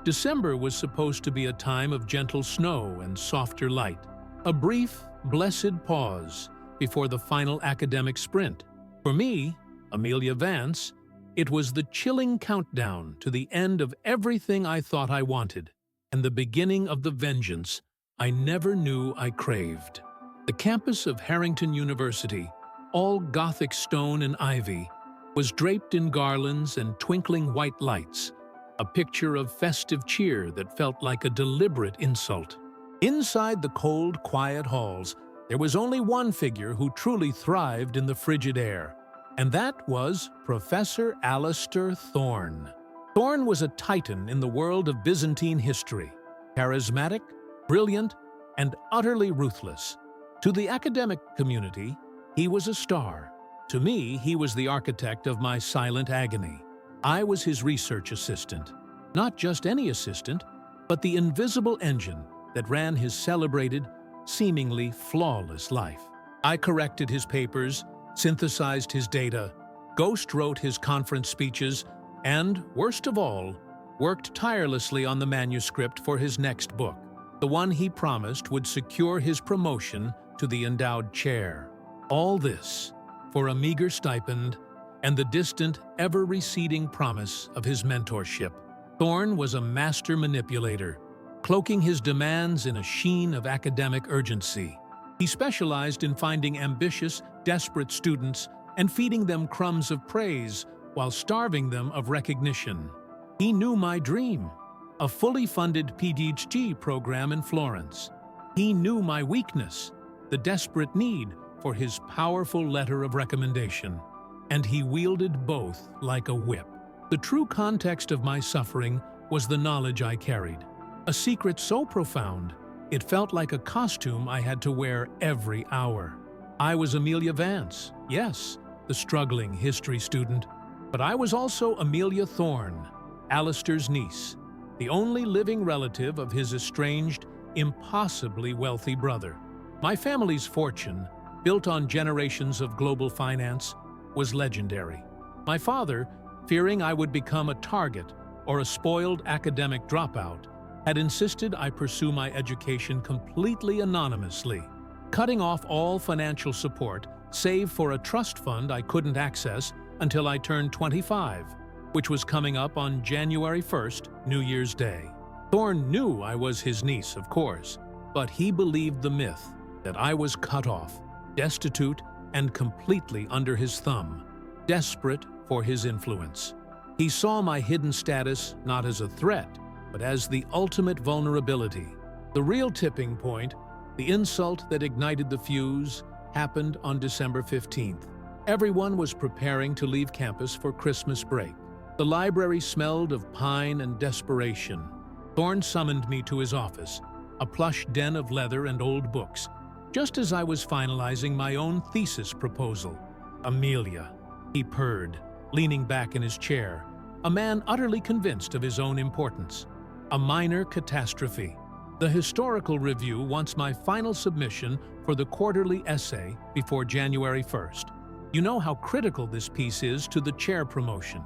December was supposed to be a time of gentle snow and softer light, a brief, blessed pause before the final academic sprint. For me, Amelia Vance, it was the chilling countdown to the end of everything I thought I wanted, and the beginning of the vengeance I never knew I craved. The campus of Harrington University, all Gothic stone and ivy, was draped in garlands and twinkling white lights, a picture of festive cheer that felt like a deliberate insult. Inside the cold, quiet halls, there was only one figure who truly thrived in the frigid air, and that was Professor Alistair Thorne. Thorne was a titan in the world of Byzantine history, charismatic, brilliant, and utterly ruthless. To the academic community, he was a star. To me, he was the architect of my silent agony. I was his research assistant. Not just any assistant, but the invisible engine that ran his celebrated, seemingly flawless life. I corrected his papers, synthesized his data, ghost-wrote his conference speeches, and, worst of all, worked tirelessly on the manuscript for his next book, the one he promised would secure his promotion to the endowed chair. All this for a meager stipend and the distant, ever-receding promise of his mentorship. Thorne was a master manipulator, cloaking his demands in a sheen of academic urgency. He specialized in finding ambitious, desperate students and feeding them crumbs of praise while starving them of recognition. He knew my dream, a fully funded PhD program in Florence. He knew my weakness, the desperate need for his powerful letter of recommendation, and he wielded both like a whip. The true context of my suffering was the knowledge I carried, a secret so profound it felt like a costume I had to wear every hour. I was Amelia Vance, yes, the struggling history student, but I was also Amelia Thorne, Alistair's niece, the only living relative of his estranged, impossibly wealthy brother. My family's fortune, built on generations of global finance, was legendary. My father, fearing I would become a target or a spoiled academic dropout, had insisted I pursue my education completely anonymously, cutting off all financial support save for a trust fund I couldn't access until I turned 25, which was coming up on January 1st, New Year's Day. Thorne knew I was his niece, of course, but he believed the myth that I was cut off, destitute, and completely under his thumb, desperate for his influence. He saw my hidden status not as a threat, but as the ultimate vulnerability. The real tipping point, the insult that ignited the fuse, happened on December 15th. Everyone was preparing to leave campus for Christmas break. The library smelled of pine and desperation. Thorne summoned me to his office, a plush den of leather and old books, just as I was finalizing my own thesis proposal. "Amelia," he purred, leaning back in his chair, a man utterly convinced of his own importance. "A minor catastrophe. The Historical Review wants my final submission for the quarterly essay before January 1st. You know how critical this piece is to the chair promotion.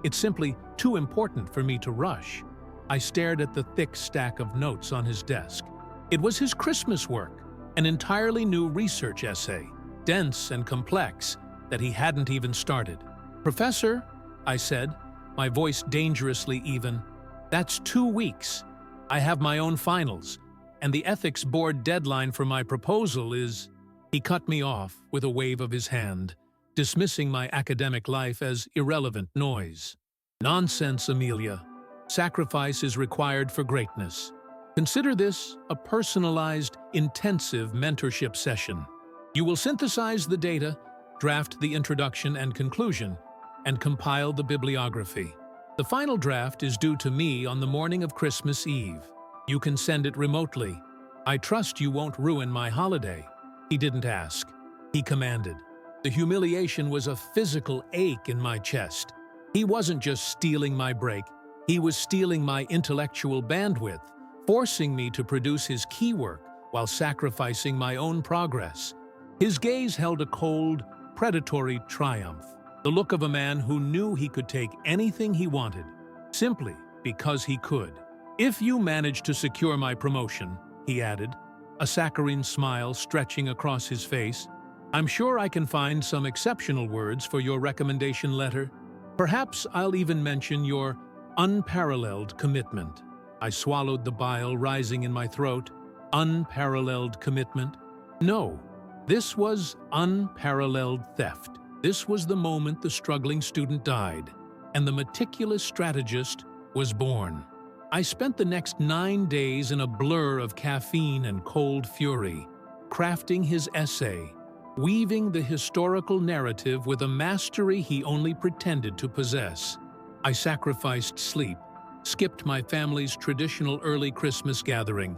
It's simply too important for me to rush." I stared at the thick stack of notes on his desk. It was his Christmas work, an entirely new research essay, dense and complex, that he hadn't even started. "Professor," I said, my voice dangerously even, "that's 2 weeks. I have my own finals, and the ethics board deadline for my proposal is—" He cut me off with a wave of his hand, dismissing my academic life as irrelevant noise. "Nonsense, Amelia. Sacrifice is required for greatness. Consider this a personalized, intensive mentorship session. You will synthesize the data, draft the introduction and conclusion, and compile the bibliography. The final draft is due to me on the morning of Christmas Eve. You can send it remotely. I trust you won't ruin my holiday." He didn't ask. He commanded. The humiliation was a physical ache in my chest. He wasn't just stealing my break, he was stealing my intellectual bandwidth, forcing me to produce his key work while sacrificing my own progress. His gaze held a cold, predatory triumph, the look of a man who knew he could take anything he wanted, simply because he could. "If you manage to secure my promotion," he added, a saccharine smile stretching across his face, "I'm sure I can find some exceptional words for your recommendation letter. Perhaps I'll even mention your unparalleled commitment." I swallowed the bile rising in my throat. Unparalleled commitment? No, this was unparalleled theft. This was the moment the struggling student died, and the meticulous strategist was born. I spent the next 9 days in a blur of caffeine and cold fury, crafting his essay, weaving the historical narrative with a mastery he only pretended to possess. I sacrificed sleep, skipped my family's traditional early Christmas gathering,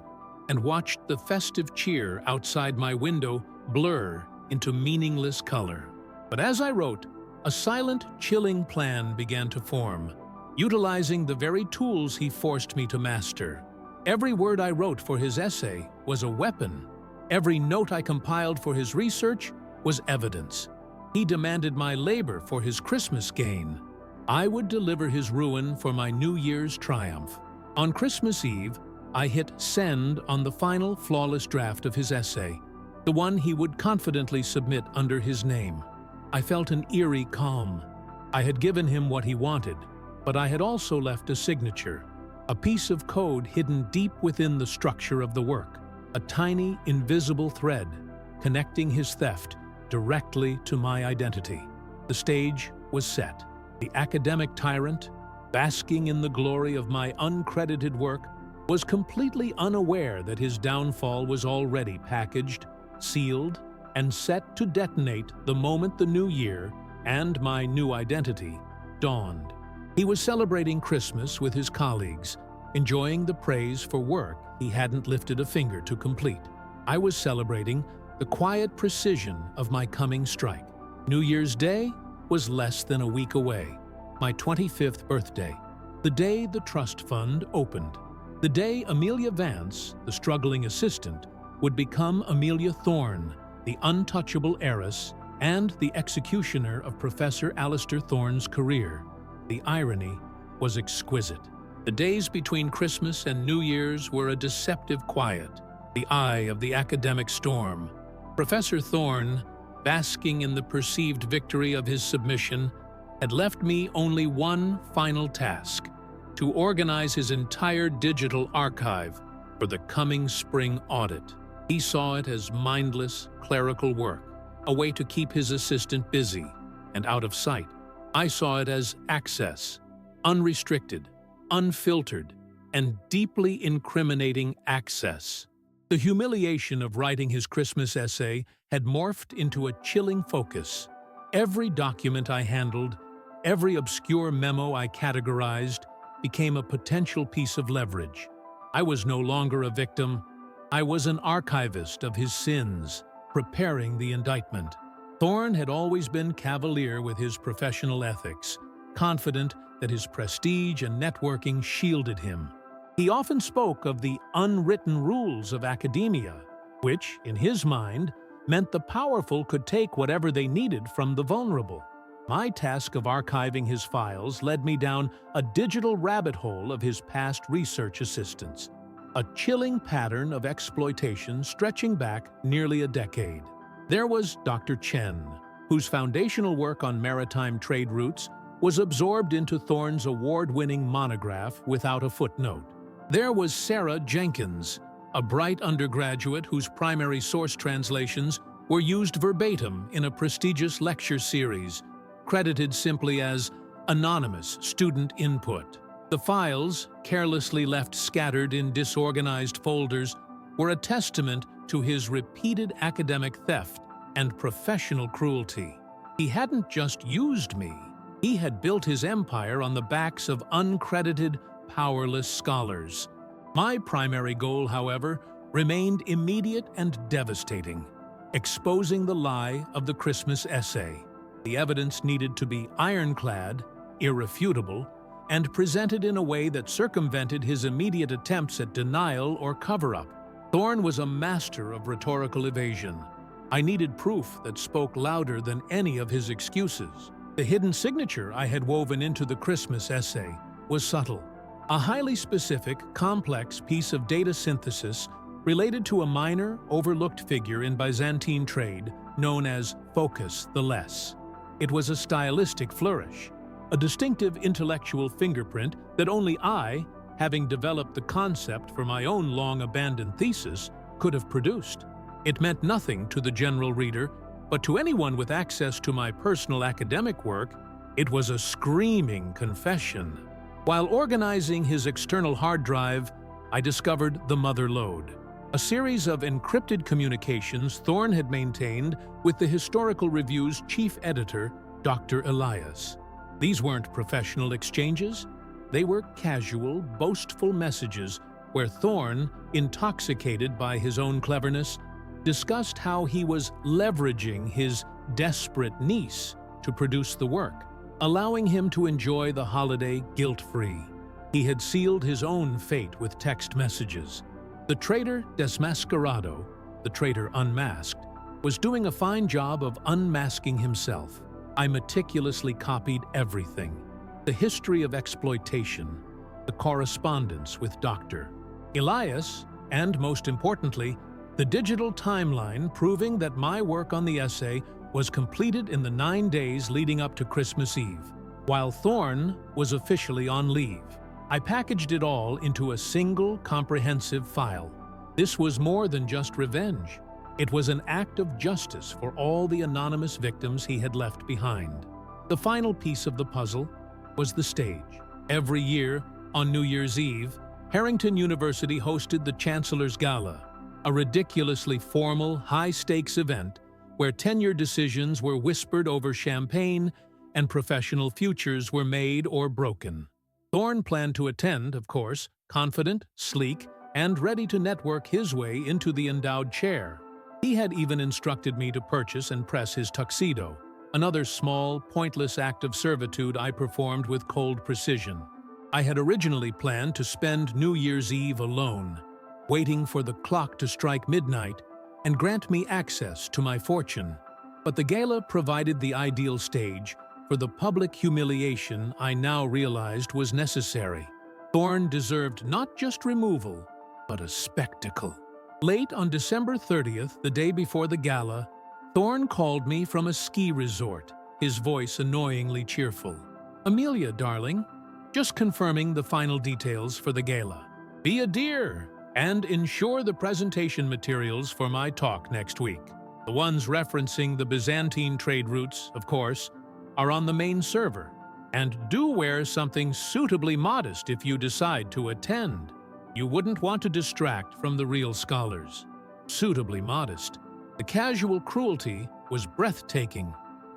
and watched the festive cheer outside my window blur into meaningless color. But as I wrote, a silent, chilling plan began to form, utilizing the very tools he forced me to master. Every word I wrote for his essay was a weapon. Every note I compiled for his research was evidence. He demanded my labor for his Christmas gain. I would deliver his ruin for my New Year's triumph. On Christmas Eve, I hit send on the final flawless draft of his essay, the one he would confidently submit under his name. I felt an eerie calm. I had given him what he wanted, but I had also left a signature, a piece of code hidden deep within the structure of the work, a tiny, invisible thread connecting his theft directly to my identity. The stage was set. The academic tyrant, basking in the glory of my uncredited work, was completely unaware that his downfall was already packaged, sealed, and set to detonate the moment the new year and my new identity dawned. He was celebrating Christmas with his colleagues, enjoying the praise for work he hadn't lifted a finger to complete. I was celebrating the quiet precision of my coming strike. New Year's Day was less than a week away, my 25th birthday, the day the trust fund opened, the day Amelia Vance, the struggling assistant, would become Amelia Thorne, the untouchable heiress and the executioner of Professor Alistair Thorne's career. The irony was exquisite. The days between Christmas and New Year's were a deceptive quiet, the eye of the academic storm. Professor Thorne, basking in the perceived victory of his submission, had left me only one final task: to organize his entire digital archive for the coming spring audit. He saw it as mindless, clerical work, a way to keep his assistant busy and out of sight. I saw it as access, unrestricted, unfiltered, and deeply incriminating access. The humiliation of writing his Christmas essay had morphed into a chilling focus. Every document I handled, every obscure memo I categorized, became a potential piece of leverage. I was no longer a victim. I was an archivist of his sins, preparing the indictment. Thorne had always been cavalier with his professional ethics, confident that his prestige and networking shielded him. He often spoke of the unwritten rules of academia, which, in his mind, meant the powerful could take whatever they needed from the vulnerable. My task of archiving his files led me down a digital rabbit hole of his past research assistants, a chilling pattern of exploitation stretching back nearly a decade. There was Dr. Chen, whose foundational work on maritime trade routes was absorbed into Thorne's award-winning monograph without a footnote. There was Sarah Jenkins, a bright undergraduate whose primary source translations were used verbatim in a prestigious lecture series, credited simply as anonymous student input. The files, carelessly left scattered in disorganized folders, were a testament to his repeated academic theft and professional cruelty. He hadn't just used me. He had built his empire on the backs of uncredited, powerless scholars. My primary goal, however, remained immediate and devastating: exposing the lie of the Christmas essay. The evidence needed to be ironclad, irrefutable, and presented in a way that circumvented his immediate attempts at denial or cover-up. Thorne was a master of rhetorical evasion. I needed proof that spoke louder than any of his excuses. The hidden signature I had woven into the Christmas essay was subtle. A highly specific, complex piece of data synthesis related to a minor, overlooked figure in Byzantine trade known as Focus the Less. It was a stylistic flourish, a distinctive intellectual fingerprint that only I, having developed the concept for my own long-abandoned thesis, could have produced. It meant nothing to the general reader, but to anyone with access to my personal academic work, it was a screaming confession. While organizing his external hard drive, I discovered the mother lode, a series of encrypted communications Thorne had maintained with the Historical Review's chief editor, Dr. Elias. These weren't professional exchanges. They were casual, boastful messages where Thorne, intoxicated by his own cleverness, discussed how he was leveraging his desperate niece to produce the work, allowing him to enjoy the holiday guilt-free. He had sealed his own fate with text messages. The traitor Desmascarado, the traitor unmasked, was doing a fine job of unmasking himself. I meticulously copied everything: the history of exploitation, the correspondence with Dr. Elias, and most importantly, the digital timeline proving that my work on the essay was completed in the 9 days leading up to Christmas Eve, while Thorne was officially on leave. I packaged it all into a single, comprehensive file. This was more than just revenge. It was an act of justice for all the anonymous victims he had left behind. The final piece of the puzzle was the stage. Every year, on New Year's Eve, Harrington University hosted the Chancellor's Gala, a ridiculously formal, high-stakes event where tenure decisions were whispered over champagne and professional futures were made or broken. Thorne planned to attend, of course, confident, sleek, and ready to network his way into the endowed chair. He had even instructed me to purchase and press his tuxedo, another small, pointless act of servitude I performed with cold precision. I had originally planned to spend New Year's Eve alone, waiting for the clock to strike midnight and grant me access to my fortune. But the gala provided the ideal stage for the public humiliation I now realized was necessary. Thorne deserved not just removal, but a spectacle. Late on December 30th, the day before the gala, Thorne called me from a ski resort, his voice annoyingly cheerful. "Amelia, darling, just confirming the final details for the gala. Be a dear and ensure the presentation materials for my talk next week. The ones referencing the Byzantine trade routes, of course, are on the main server. And do wear something suitably modest if you decide to attend. You wouldn't want to distract from the real scholars." Suitably modest. The casual cruelty was breathtaking.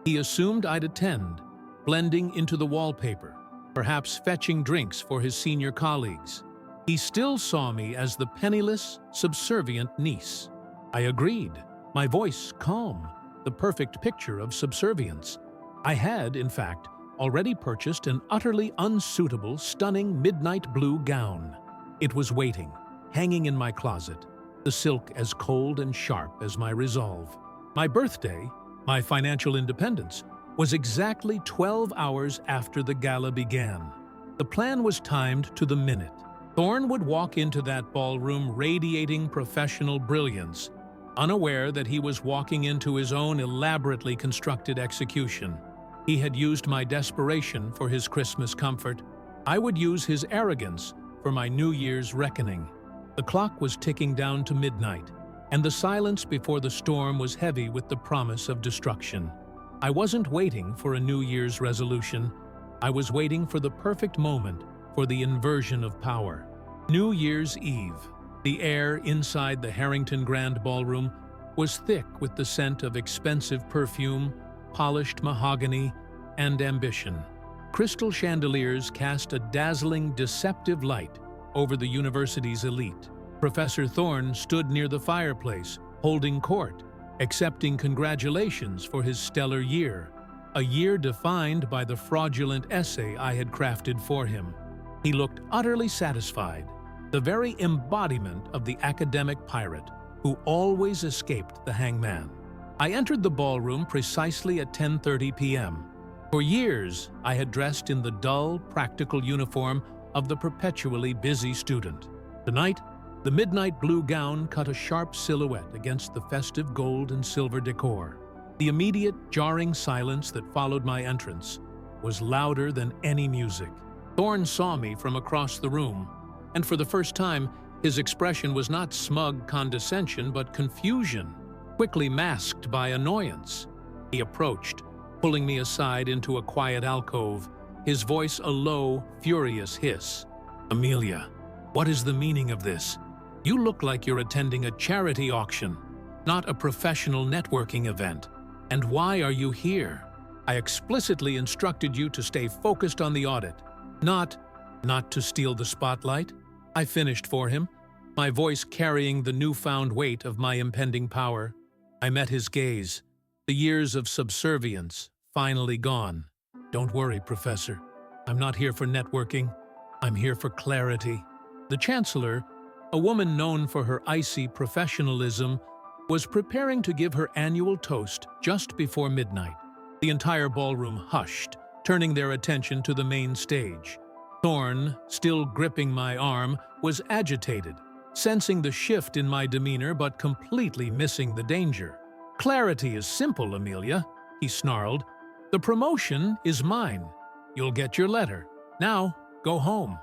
He assumed I'd attend, blending into the wallpaper, perhaps fetching drinks for his senior colleagues. He still saw me as the penniless, subservient niece. I agreed, my voice calm, the perfect picture of subservience. I had, in fact, already purchased an utterly unsuitable, stunning midnight blue gown. It was waiting, hanging in my closet, the silk as cold and sharp as my resolve. My birthday, my financial independence, was exactly 12 hours after the gala began. The plan was timed to the minute. Thorne would walk into that ballroom radiating professional brilliance, unaware that he was walking into his own elaborately constructed execution. He had used my desperation for his Christmas comfort. I would use his arrogance for my New Year's reckoning. The clock was ticking down to midnight, and the silence before the storm was heavy with the promise of destruction. I wasn't waiting for a New Year's resolution. I was waiting for the perfect moment for the inversion of power. New Year's Eve. The air inside the Harrington Grand Ballroom was thick with the scent of expensive perfume, polished mahogany, and ambition. Crystal chandeliers cast a dazzling, deceptive light over the university's elite. Professor Thorne stood near the fireplace, holding court, accepting congratulations for his stellar year, a year defined by the fraudulent essay I had crafted for him. He looked utterly satisfied, the very embodiment of the academic pirate who always escaped the hangman. I entered the ballroom precisely at 10:30 p.m. For years, I had dressed in the dull, practical uniform of the perpetually busy student. Tonight, the midnight blue gown cut a sharp silhouette against the festive gold and silver decor. The immediate, jarring silence that followed my entrance was louder than any music. Thorne saw me from across the room, and for the first time, his expression was not smug condescension but confusion, quickly masked by annoyance. He approached, pulling me aside into a quiet alcove, his voice a low, furious hiss. "Amelia, what is the meaning of this? You look like you're attending a charity auction, not a professional networking event. And why are you here? I explicitly instructed you to stay focused on the audit, not to steal the spotlight." I finished for him, my voice carrying the newfound weight of my impending power. I met his gaze, the years of subservience finally gone. "Don't worry, Professor. I'm not here for networking. I'm here for clarity." The Chancellor, a woman known for her icy professionalism, was preparing to give her annual toast just before midnight. The entire ballroom hushed, turning their attention to the main stage. Thorne, still gripping my arm, was agitated, sensing the shift in my demeanor but completely missing the danger. "Clarity is simple, Amelia," he snarled. "The promotion is mine. You'll get your letter. Now, go home."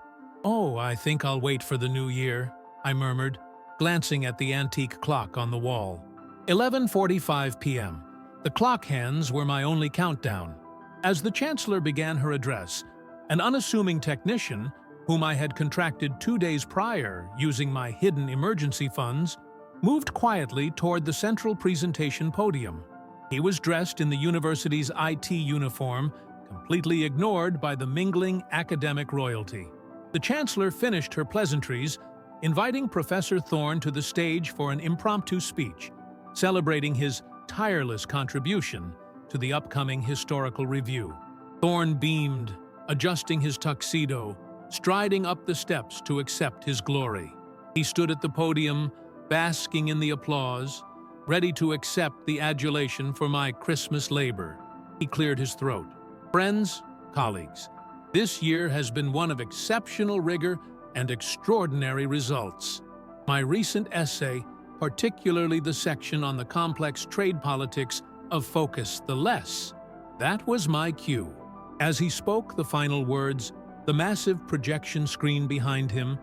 "Oh, I think I'll wait for the new year," I murmured, glancing at the antique clock on the wall. 11:45 p.m. The clock hands were my only countdown. As the Chancellor began her address, an unassuming technician, whom I had contracted 2 days prior using my hidden emergency funds, moved quietly toward the central presentation podium. He was dressed in the university's IT uniform, completely ignored by the mingling academic royalty. The Chancellor finished her pleasantries, inviting Professor Thorne to the stage for an impromptu speech, celebrating his tireless contribution to the upcoming historical review. Thorne beamed, adjusting his tuxedo, striding up the steps to accept his glory. He stood at the podium, basking in the applause, ready to accept the adulation for my Christmas labor. He cleared his throat. "Friends, colleagues, this year has been one of exceptional rigor and extraordinary results. My recent essay, particularly the section on the complex trade politics of focus the less, that was my cue." As he spoke the final words, the massive projection screen behind him,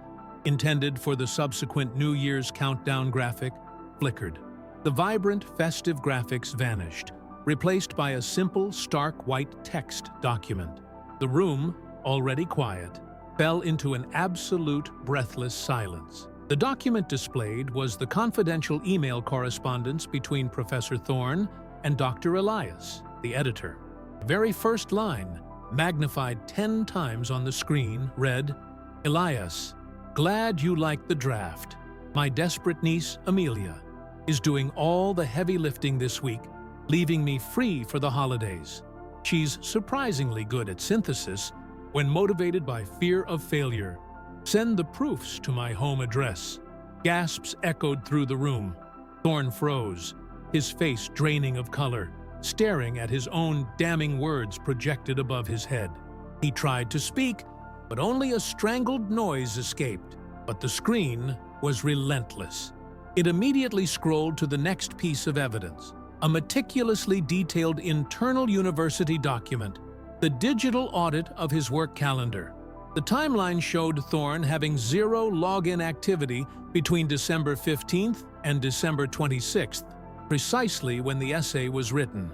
intended for the subsequent New Year's countdown graphic, flickered. The vibrant, festive graphics vanished, replaced by a simple, stark white text document. The room, already quiet, fell into an absolute, breathless silence. The document displayed was the confidential email correspondence between Professor Thorne and Dr. Elias, the editor. The very first line, magnified 10 times on the screen, read, "Elias, glad you liked the draft. My desperate niece, Amelia, is doing all the heavy lifting this week, leaving me free for the holidays. She's surprisingly good at synthesis when motivated by fear of failure. Send the proofs to my home address." Gasps echoed through the room. Thorne froze, his face draining of color, staring at his own damning words projected above his head. He tried to speak, but only a strangled noise escaped. But the screen was relentless. It immediately scrolled to the next piece of evidence, a meticulously detailed internal university document, the digital audit of his work calendar. The timeline showed Thorne having 0 login activity between December 15th and December 26th, precisely when the essay was written.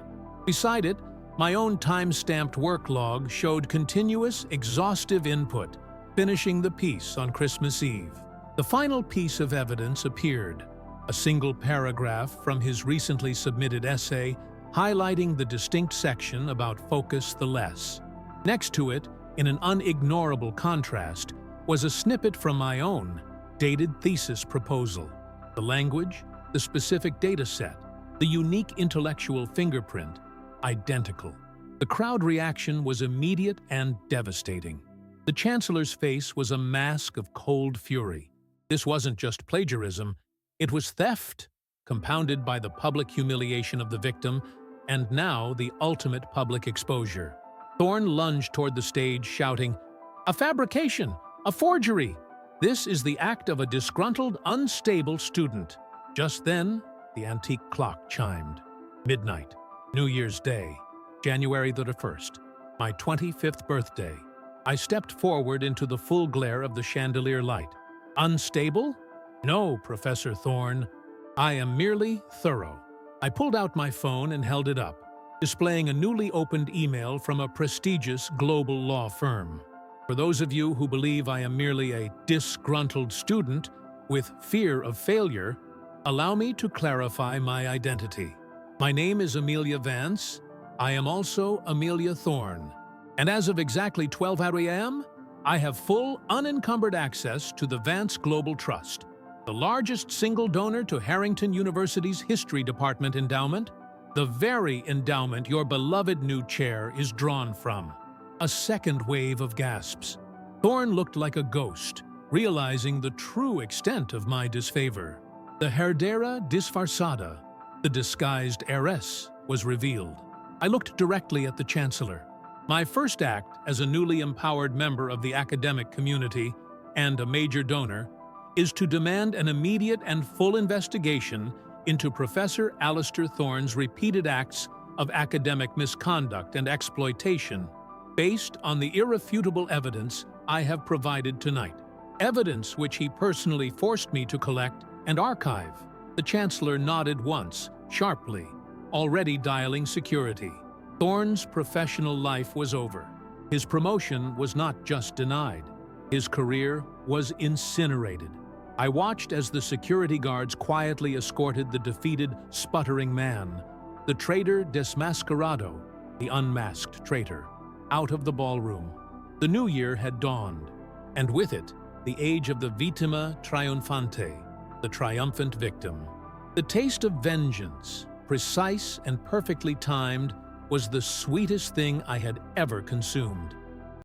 Beside it, my own time-stamped work log showed continuous, exhaustive input, finishing the piece on Christmas Eve. The final piece of evidence appeared, a single paragraph from his recently submitted essay highlighting the distinct section about focus the less. Next to it, in an unignorable contrast, was a snippet from my own, dated thesis proposal. The language, the specific data set, the unique intellectual fingerprint, identical. The crowd reaction was immediate and devastating. The Chancellor's face was a mask of cold fury. This wasn't just plagiarism, it was theft, compounded by the public humiliation of the victim, and now the ultimate public exposure. Thorne lunged toward the stage, shouting, "A fabrication! A forgery! This is the act of a disgruntled, unstable student. Just then, the antique clock chimed. Midnight, New Year's Day, January the 1st, my 25th birthday. I stepped forward into the full glare of the chandelier light. Unstable? No, Professor Thorne. I am merely thorough. I pulled out my phone and held it up, displaying a newly opened email from a prestigious global law firm. For those of you who believe I am merely a disgruntled student with fear of failure, allow me to clarify my identity. My name is Amelia Vance. I am also Amelia Thorne. And as of exactly 12 a.m., I have full, unencumbered access to the Vance Global Trust, the largest single donor to Harrington University's History Department endowment, the very endowment your beloved new chair is drawn from. A second wave of gasps. Thorne looked like a ghost, realizing the true extent of my disfavor. The herdera disfarçada, the disguised heiress, was revealed. I looked directly at the Chancellor. My first act as a newly empowered member of the academic community and a major donor is to demand an immediate and full investigation into Professor Alistair Thorne's repeated acts of academic misconduct and exploitation based on the irrefutable evidence I have provided tonight. Evidence which he personally forced me to collect and archive. The Chancellor nodded once, sharply, already dialing security. Thorne's professional life was over. His promotion was not just denied. His career was incinerated. I watched as the security guards quietly escorted the defeated, sputtering man, the traitor desmascarado, the unmasked traitor, out of the ballroom. The new year had dawned, and with it, the age of the vittima triumphante, the triumphant victim. The taste of vengeance, precise and perfectly timed, was the sweetest thing I had ever consumed.